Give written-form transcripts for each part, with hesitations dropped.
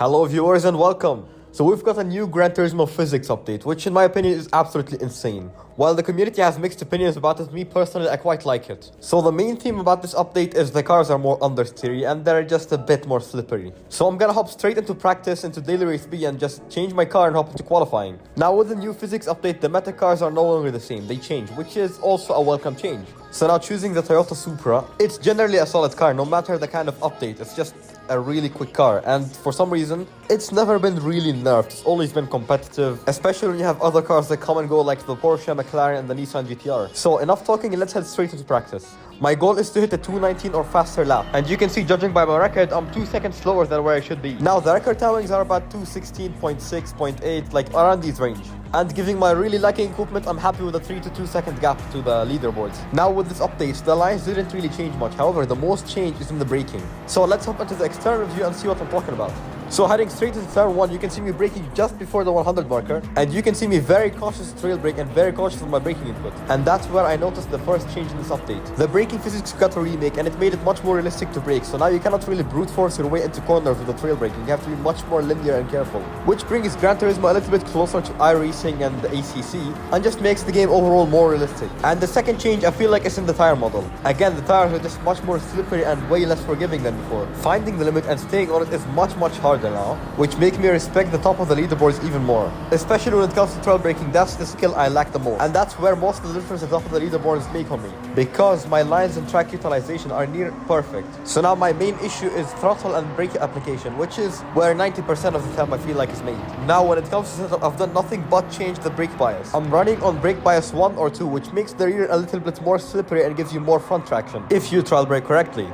Hello viewers and welcome. So we've got a new Gran Turismo physics update, which in my opinion is absolutely insane. While the community has mixed opinions about it, me personally I quite like it. So the main theme about this update is the cars are more understeery and they're just a bit more slippery. So I'm gonna hop straight into practice, into daily race B and just change my car and hop into qualifying. Now with the new physics update, the meta cars are no longer the same, they change, which is also a welcome change. So now choosing the Toyota Supra, it's generally a solid car no matter the kind of update, it's just a really quick car, and for some reason it's never been really nerfed. It's always been competitive, especially when you have other cars that come and go like the Porsche, McLaren and the Nissan GTR. So enough talking and let's head straight into practice. My goal is to hit a 2:19 or faster lap, and you can see, judging by my record, I'm 2 seconds slower than where I should be. Now the record timings are about 2:16.6, 0.8, like around these range. And giving my really lacking equipment, I'm happy with a 3 to 2 second gap to the leaderboards. Now with this update, the lines didn't really change much, however the most change is in the braking. So let's hop into the external view and see what I'm talking about. So heading straight into turn 1, you can see me braking just before the 100 marker, and you can see me very cautious trail brake and very cautious with my braking input. And that's where I noticed the first change in this update. The braking physics got a remake and it made it much more realistic to brake, so now you cannot really brute force your way into corners with the trail braking. You have to be much more linear and careful, which brings Gran Turismo a little bit closer to iRacing and the ACC and just makes the game overall more realistic. And the second change I feel like is in the tire model. Again, the tires are just much more slippery and way less forgiving than before. Finding the limit and staying on it is much harder now, which make me respect the top of the leaderboards even more. Especially when it comes to trail braking, that's the skill I lack the most. And that's where most of the difference at the top of the leaderboards make on me, because my lines and track utilization are near perfect. So now my main issue is throttle and brake application, which is where 90% of the time I feel like is made. Now when it comes to setup, I've done nothing but change the brake bias. I'm running on brake bias 1 or 2, which makes the rear a little bit more slippery and gives you more front traction if you trail brake correctly.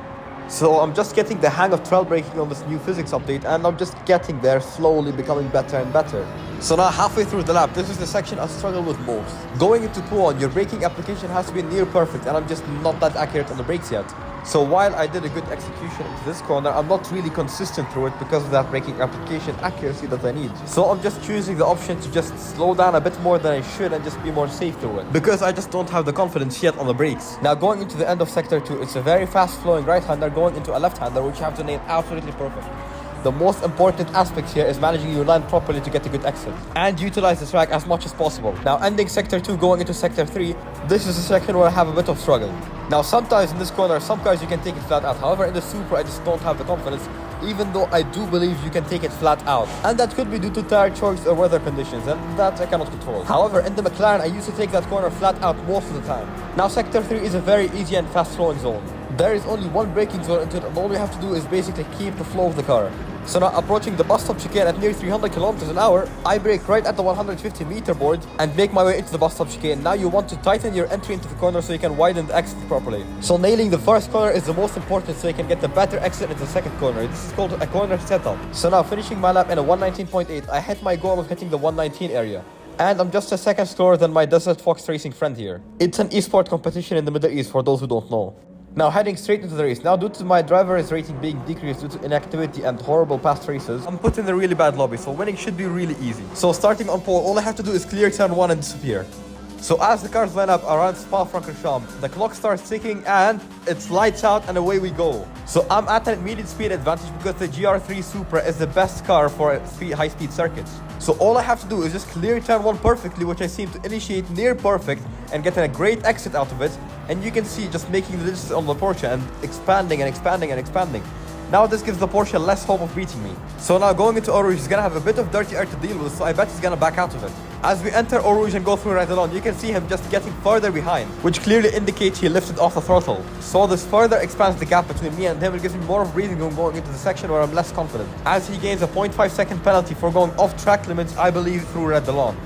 So I'm just getting the hang of trail braking on this new physics update, and I'm just getting there, slowly becoming better and better. So now halfway through the lap, this is the section I struggle with most. Going into P1, your braking application has to be near perfect, and I'm just not that accurate on the brakes yet. So while I did a good execution into this corner, I'm not really consistent through it because of that braking application accuracy that I need. So I'm just choosing the option to just slow down a bit more than I should and just be more safe through it, because I just don't have the confidence yet on the brakes. Now going into the end of sector 2, it's a very fast flowing right-hander going into a left-hander, which you have to nail absolutely perfect. The most important aspect here is managing your line properly to get a good exit and utilize the track as much as possible. Now ending sector 2 going into sector 3, this is the section where I have a bit of struggle. Now sometimes in this corner, some cars you can take it flat out, however in the Supra I just don't have the confidence, even though I do believe you can take it flat out. And that could be due to tire choice or weather conditions, and that I cannot control. However, in the McLaren I used to take that corner flat out most of the time. Now sector 3 is a very easy and fast flowing zone. There is only one braking zone into it, and all we have to do is basically keep the flow of the car. So now approaching the bus stop chicane at near 300 kilometers an hour, I brake right at the 150 meter board and make my way into the bus stop chicane. Now you want to tighten your entry into the corner so you can widen the exit properly. So nailing the first corner is the most important so you can get the better exit into the second corner. This is called a corner setup. So now finishing my lap in a 119.8, I hit my goal of hitting the 119 area. And I'm just a second slower than my Desert Fox racing friend here. It's an esport competition in the Middle East for those who don't know. Now heading straight into the race. Now due to my driver's rating being decreased due to inactivity and horrible past races, I'm put in a really bad lobby, so winning should be really easy. So starting on pole, all I have to do is clear turn 1 and disappear. So as the cars line up around Spa-Francorchamps, the clock starts ticking and it's lights out and away we go. So I'm at an immediate speed advantage because the GR3 Supra is the best car for high-speed circuits. So all I have to do is just clear turn 1 perfectly, which I seem to initiate near perfect and getting a great exit out of it. And you can see just making the distance on the Porsche and expanding and expanding and expanding. Now this gives the Porsche less hope of beating me. So now going into Eau Rouge, he's gonna have a bit of dirty air to deal with, so I bet he's gonna back out of it. As we enter Eau Rouge and go through Red Alone, you can see him just getting further behind, which clearly indicates he lifted off the throttle. So this further expands the gap between me and him and gives me more of breathing room going into the section where I'm less confident, as he gains a 0.5 second penalty for going off track limits, I believe, through Red Alone.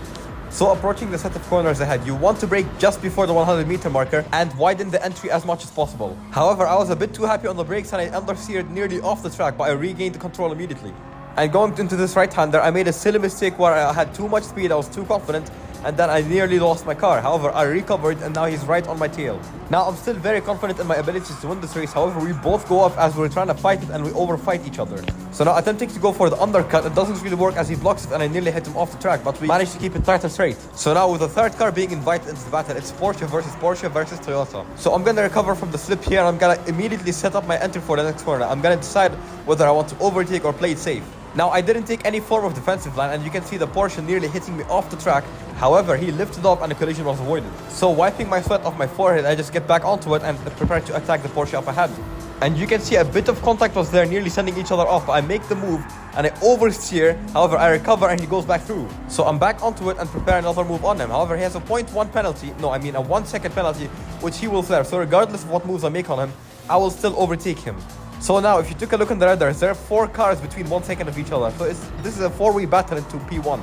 So approaching the set of corners ahead, you want to brake just before the 100 meter marker and widen the entry as much as possible. However, I was a bit too happy on the brakes and I understeered nearly off the track, but I regained the control immediately. And going into this right-hander, I made a silly mistake where I had too much speed, I was too confident, and then I nearly lost my car. However, I recovered and now he's right on my tail. Now I'm still very confident in my abilities to win this race, however we both go off as we're trying to fight it and we overfight each other. So now attempting to go for the undercut, it doesn't really work as he blocks it and I nearly hit him off the track, but we managed to keep it tight and straight. So now with the third car being invited into the battle, it's Porsche versus Toyota. So I'm gonna recover from the slip here and I'm gonna immediately set up my entry for the next corner. I'm gonna decide whether I want to overtake or play it safe. Now, I didn't take any form of defensive line, and you can see the Porsche nearly hitting me off the track. However, he lifted up and a collision was avoided. So wiping my sweat off my forehead, I just get back onto it and prepare to attack the Porsche up ahead. And you can see a bit of contact was there, nearly sending each other off, but I make the move and I oversteer. However, I recover and he goes back through. So I'm back onto it and prepare another move on him. However, he has a 0.1 penalty. No, I mean a 1 second penalty, which he will flare. So regardless of what moves I make on him, I will still overtake him. So now, if you took a look on the radars, there are 4 cars between 1 second of each other. So this is a 4-way battle into P1.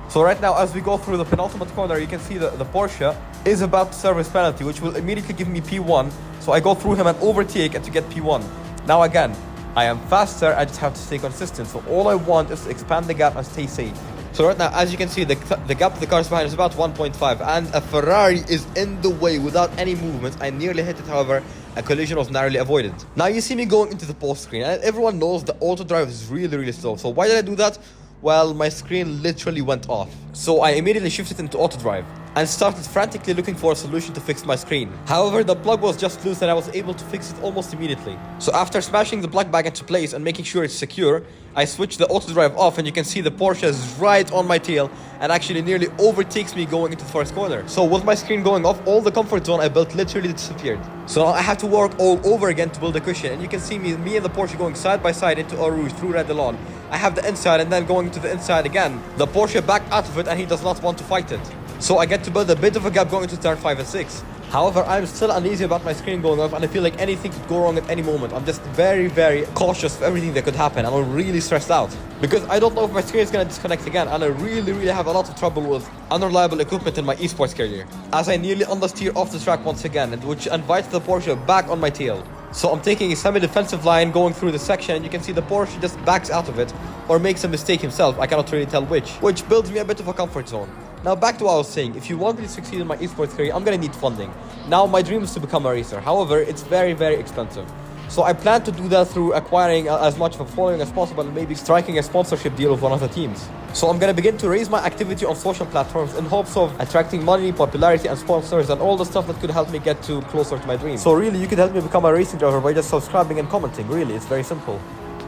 So right now, as we go through the penultimate corner, you can see the Porsche is about to serve his penalty, which will immediately give me P1. So I go through him and overtake and to get P1. Now again, I am faster, I just have to stay consistent. So all I want is to expand the gap and stay safe. So right now, as you can see, the gap of the cars behind is about 1.5, and a Ferrari is in the way without any movement. I nearly hit it, however, a collision was narrowly avoided. Now you see me going into the post screen, and everyone knows the auto drive is really slow. So why did I do that? Well, my screen literally went off. So I immediately shifted into auto drive and started frantically looking for a solution to fix my screen. However, the plug was just loose and I was able to fix it almost immediately. So after smashing the plug back into place and making sure it's secure, I switched the auto drive off, and you can see the Porsche is right on my tail and actually nearly overtakes me going into the first corner. So with my screen going off, all the comfort zone I built literally disappeared. So now I have to work all over again to build a cushion, and you can see me and the Porsche going side by side into Eau Rouge through Red Delon. I have the inside and then going to the inside again. The Porsche back out of it and he does not want to fight it. So I get to build a bit of a gap going into turn 5 and 6. However, I'm still uneasy about my screen going off, and I feel like anything could go wrong at any moment. I'm just very cautious of everything that could happen, and I'm really stressed out. Because I don't know if my screen is going to disconnect again, and I really have a lot of trouble with unreliable equipment in my esports career. As I nearly understeer off the track once again, which invites the Porsche back on my tail. So I'm taking a semi-defensive line going through the section, and you can see the Porsche just backs out of it or makes a mistake himself. I cannot really tell which builds me a bit of a comfort zone. Now back to what I was saying, if you want me to succeed in my esports career, I'm gonna need funding. Now my dream is to become a racer, however it's very expensive. So I plan to do that through acquiring as much of a following as possible and maybe striking a sponsorship deal with one of the teams. So I'm gonna begin to raise my activity on social platforms in hopes of attracting money, popularity and sponsors and all the stuff that could help me get closer to my dream. So really you could help me become a racing driver by just subscribing and commenting, really, it's very simple.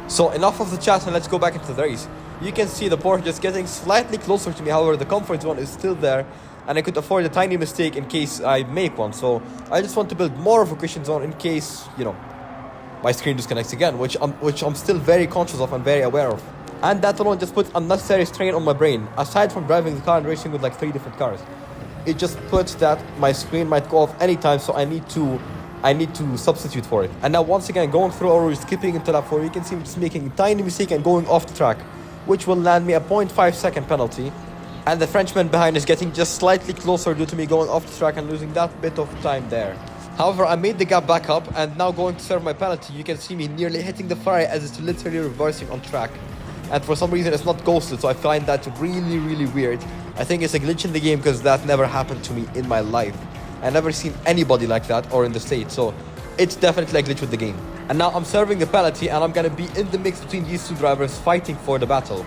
So enough of the chat and let's go back into the race. You can see the Porsche just getting slightly closer to me, however the comfort zone is still there and I could afford a tiny mistake in case I make one. So I just want to build more of a cushion zone in case, my screen disconnects again, which I'm still very conscious of and very aware of. And that alone just puts unnecessary strain on my brain. Aside from driving the car and racing with like 3 different cars, it just puts that my screen might go off anytime, so I need to substitute for it. And now once again, going through or skipping into lap 4, you can see me just making a tiny mistake and going off the track, which will land me a 0.5 second penalty. And the Frenchman behind is getting just slightly closer due to me going off the track and losing that bit of time there. However, I made the gap back up and now going to serve my penalty, you can see me nearly hitting the Ferrari as it's literally reversing on track. And for some reason it's not ghosted, so I find that really weird. I think it's a glitch in the game because that never happened to me in my life. I've never seen anybody like that or in the States, so it's definitely a glitch with the game. And now I'm serving the penalty and I'm gonna be in the mix between these two drivers fighting for the battle.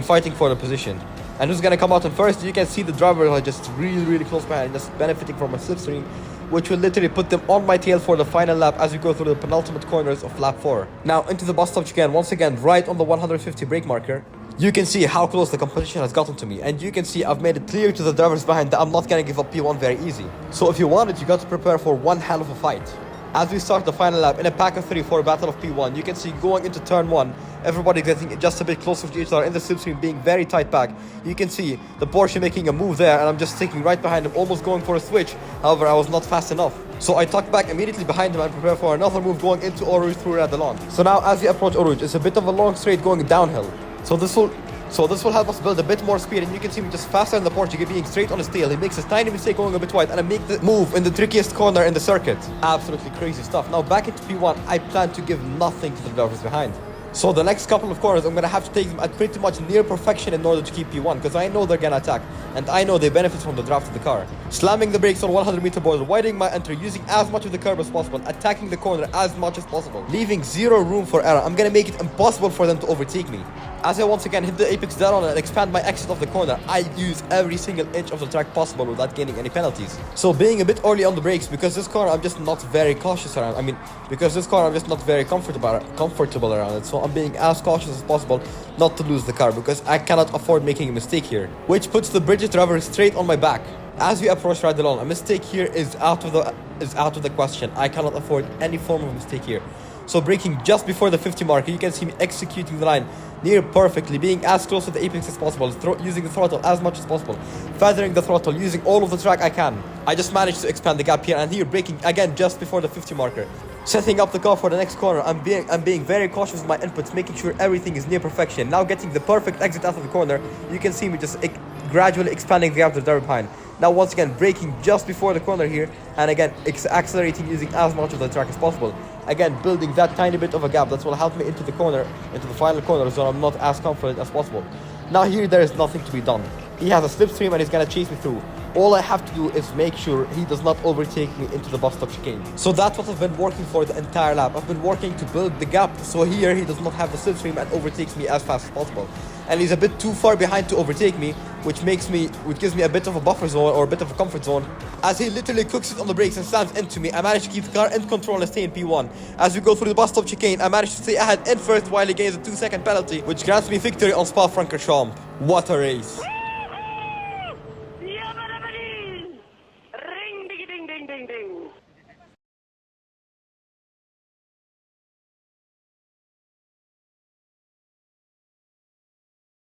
Fighting for the position. And who's gonna come out on first? You can see the drivers are just really close behind, just benefiting from a slipstream, which will literally put them on my tail for the final lap as we go through the penultimate corners of lap 4. Now into the bus stop chicane, once again right on the 150 brake marker. You can see how close the competition has gotten to me, and you can see I've made it clear to the drivers behind that I'm not gonna give up P1 very easy. So if you want it, you got to prepare for one hell of a fight. As we start the final lap in a pack of 3 for a battle of P1, you can see going into turn 1, everybody getting just a bit closer to each other in the slipstream, being very tight back. You can see the Porsche making a move there, and I'm just sticking right behind him, almost going for a switch. However, I was not fast enough. So I tucked back immediately behind him and prepare for another move going into Eau Rouge through Red Delon. So now as we approach Eau Rouge, it's a bit of a long straight going downhill. So this will help us build a bit more speed, and you can see me just faster than the Porsche, being straight on his tail. He makes a tiny mistake going a bit wide, and I make the move in the trickiest corner in the circuit. Absolutely crazy stuff. Now back into P1, I plan to give nothing to the drivers behind. So the next couple of corners, I'm going to have to take them at pretty much near perfection in order to keep P1, because I know they're going to attack, and I know they benefit from the draft of the car. Slamming the brakes on 100-meter board, widening my entry, using as much of the curb as possible, attacking the corner as much as possible, leaving zero room for error. I'm going to make it impossible for them to overtake me. As I once again hit the apex dead on and expand my exit of the corner, I use every single inch of the track possible without gaining any penalties. So being a bit early on the brakes, because this corner I'm just not very cautious around. Because this corner I'm just not very comfortable around it. So I'm being as cautious as possible not to lose the car, because I cannot afford making a mistake here. Which puts the Bridget driver straight on my back. As we approach Ride Along, a mistake here is out of the question. I cannot afford any form of mistake here. So braking just before the 50 marker, you can see me executing the line near perfectly, being as close to the apex as possible, using the throttle as much as possible, feathering the throttle, using all of the track I can. I just managed to expand the gap here, and here braking again just before the 50 marker. Setting up the car for the next corner, I'm being very cautious with my inputs, making sure everything is near perfection. Now getting the perfect exit out of the corner, you can see me just gradually expanding the gap to the driver behind. Now once again braking just before the corner here, and again accelerating using as much of the track as possible. Again building that tiny bit of a gap that will help me into the final corner, so I'm not as confident as possible. Now here there is nothing to be done. He has a slipstream and he's gonna chase me through. All I have to do is make sure he does not overtake me into the bus stop chicane. So that's what I've been working for the entire lap. I've been working to build the gap, so here he does not have the slipstream and overtakes me as fast as possible. And he's a bit too far behind to overtake me, which gives me a bit of a buffer zone or a bit of a comfort zone. As he literally cooks it on the brakes and slams into me, I managed to keep the car in control and stay in P1. As we go through the bus stop chicane, I managed to stay ahead in first while he gains a 2-second penalty, which grants me victory on Spa-Francorchamps. What a race.